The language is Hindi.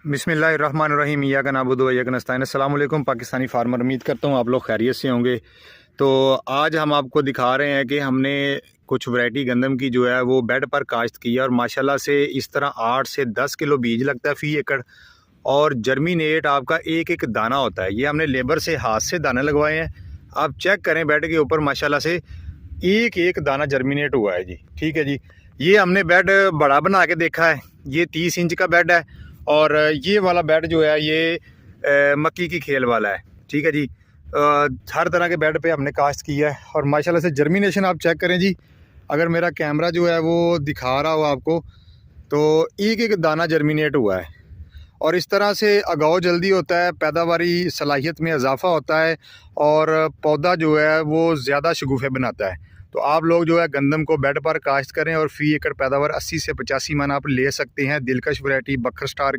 बिस्मिल्लाहिर्रहमानिर्रहीम इय्याक नअबुदु व इय्याक नस्तईन। अस्सलाम वालेकुम पाकिस्तानी फार्मर, उम्मीद करता हूँ आप लोग खैरियत से होंगे। तो आज हम आपको दिखा रहे हैं कि हमने कुछ वैरायटी गंदम की जो है वो बेड पर काश्त की है और माशाल्लाह से इस तरह 8 से 10 किलो बीज लगता है फ़ी एकड़ और जर्मिनेट आपका एक एक दाना होता है। ये हमने लेबर से हाथ से दाने लगवाए हैं। आप चेक करें बेड के ऊपर माशाल्लाह से एक एक दाना जर्मिनेट हुआ है जी। ठीक है जी। ये हमने बेड बड़ा बना के देखा है, ये 30 इंच का बेड है और ये वाला बेड जो है ये मक्की की खेल वाला है। ठीक है जी। हर तरह के बेड पे हमने काश्त किया है और माशाल्लाह से जर्मिनेशन आप चेक करें जी। अगर मेरा कैमरा जो है वो दिखा रहा हो आपको तो एक एक दाना जर्मिनेट हुआ है और इस तरह से उगाव जल्दी होता है, पैदावारी सलाहियत में इजाफ़ा होता है और पौधा जो है वो ज़्यादा शगुफ़े बनाता है। तो आप लोग जो है गंदम को बेड पर काश्त करें और फ़ी एकड़ पैदावार 80 से 85 मन आप ले सकते हैं। दिलकश वैरायटी बकर स्टार